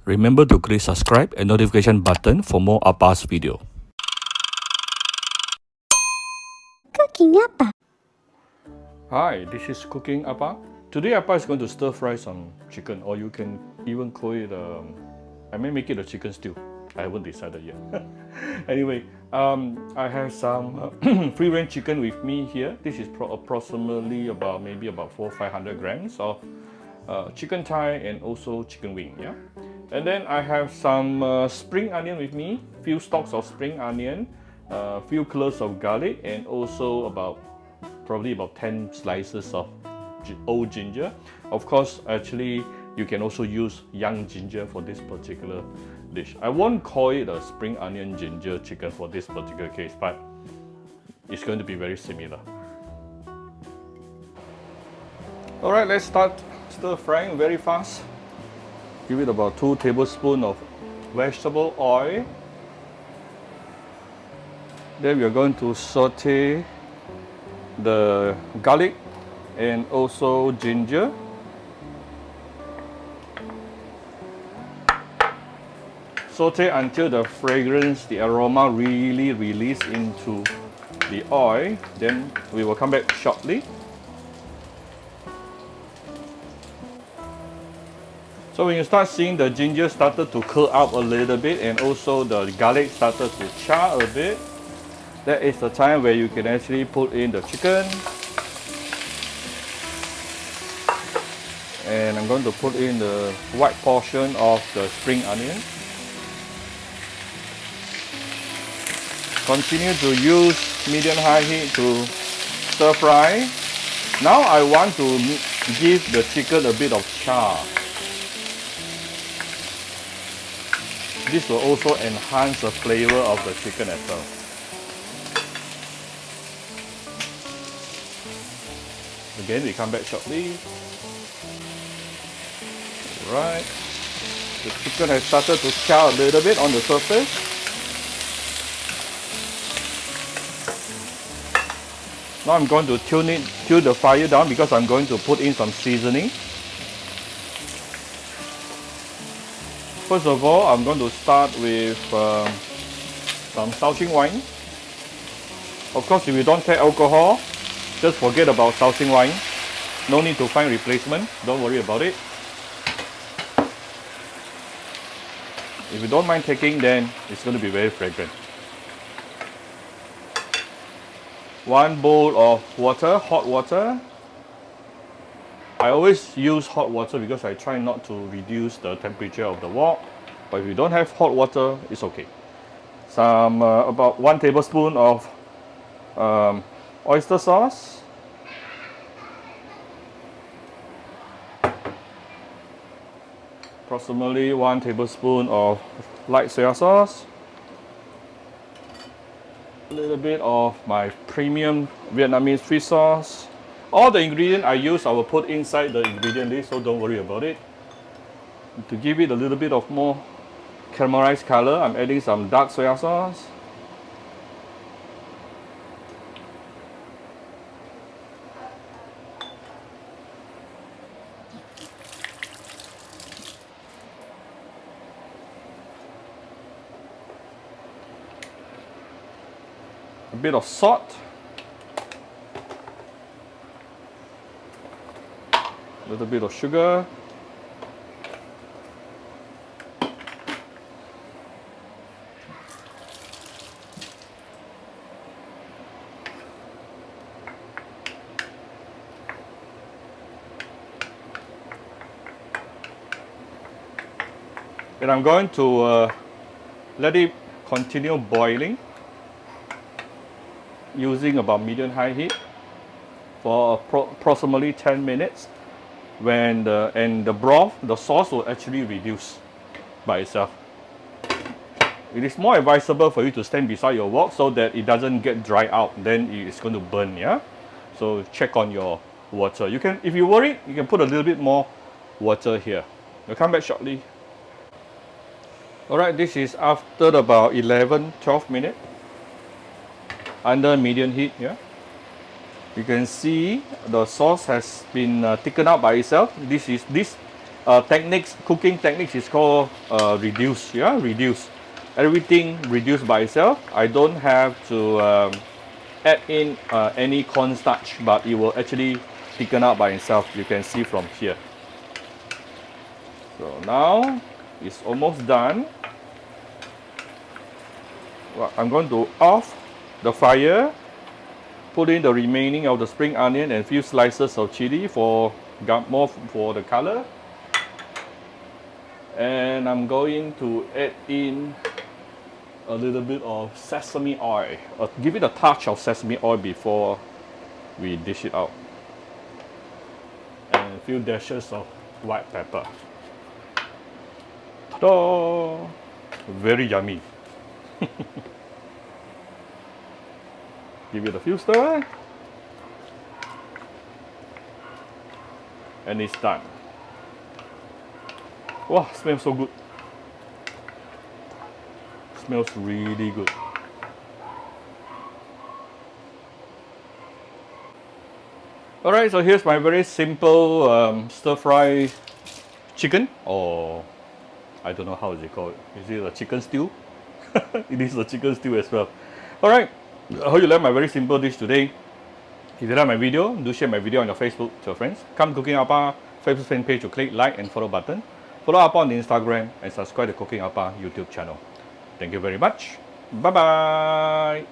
Remember to click subscribe and notification button for more Appa's video. Cooking Appa. Hi, this is Cooking Appa. Today Appa is going to stir fry some chicken, or you can even call it, I may make it a chicken stew. I haven't decided yet. Anyway, I have some free range chicken with me here. This is approximately maybe about 400-500 grams of chicken thigh and also chicken wing. Yeah, and then I have some spring onion with me, few stalks of spring onion, few cloves of garlic, and also probably about 10 slices of old ginger. Of course, actually, you can also use young ginger for this particular dish. I won't call it a spring onion ginger chicken for this particular case, but it's going to be very similar. Alright, let's start stir frying very fast. Give it about 2 tablespoons of vegetable oil. Then we are going to saute the garlic and also ginger. Saute until the fragrance, the aroma really release into the oil. Then we will come back shortly. So when you start seeing the ginger started to curl up a little bit and also the garlic started to char a bit, that is the time where you can actually put in the chicken. And I'm going to put in the white portion of the spring onion. Continue to use medium-high heat to stir fry. Now I want to give the chicken a bit of char. This will also enhance the flavor of the chicken as well. Again, we come back shortly. Right. The chicken has started to char a little bit on the surface. Now I'm going to tune the fire down because I'm going to put in some seasoning. First of all, I'm going to start with some Shao Hsing wine. Of course, if you don't take alcohol, just forget about Shao Hsing wine. No need to find replacement. Don't worry about it. If you don't mind taking, then it's going to be very fragrant. 1 bowl of water, hot water. I always use hot water because I try not to reduce the temperature of the wok. But if you don't have hot water, it's okay. Some about 1 tablespoon of oyster sauce. Approximately 1 tablespoon of light soy sauce. A little bit of my premium Vietnamese fish sauce. All the ingredients I use, I will put inside the ingredient list, so don't worry about it. To give it a little bit of more caramelized color, I'm adding some dark soy sauce. A bit of salt. A little bit of sugar. And I'm going to let it continue boiling using about medium-high heat for approximately 10 minutes. When the broth, the sauce will actually reduce by itself. It is more advisable for you to stand beside your wok so that it doesn't get dry out. Then it's going to burn. Yeah. So check on your water. You can, if you worry, you can put a little bit more water here. We'll come back shortly. Alright, this is after about 11-12 minutes under medium heat. Yeah. You can see the sauce has been thickened out by itself. This techniques, cooking techniques is called reduce. Yeah, reduce. Everything reduced by itself. I don't have to add in any cornstarch, but it will actually thicken out by itself. You can see from here. So now it's almost done. Well, I'm going to off the fire, put in the remaining of the spring onion and few slices of chili for more for the color. And I'm going to add in a little bit of sesame oil. Give it a touch of sesame oil before we dish it out. And a few dashes of white pepper. Ta-da! Very yummy. Give it a few stir. And it's done. Wow, smells so good. Smells really good. Alright, so here's my very simple stir-fry chicken, or I don't know how is it called. Is it a chicken stew? It is a chicken stew as well. Alright, I hope you like my very simple dish today. If you like my video, do share my video on your Facebook to your friends. Come Cooking Appa Facebook fan page to click like and follow button. Follow Appa on the Instagram and subscribe to Cooking Appa YouTube channel. Thank you very much. Bye bye.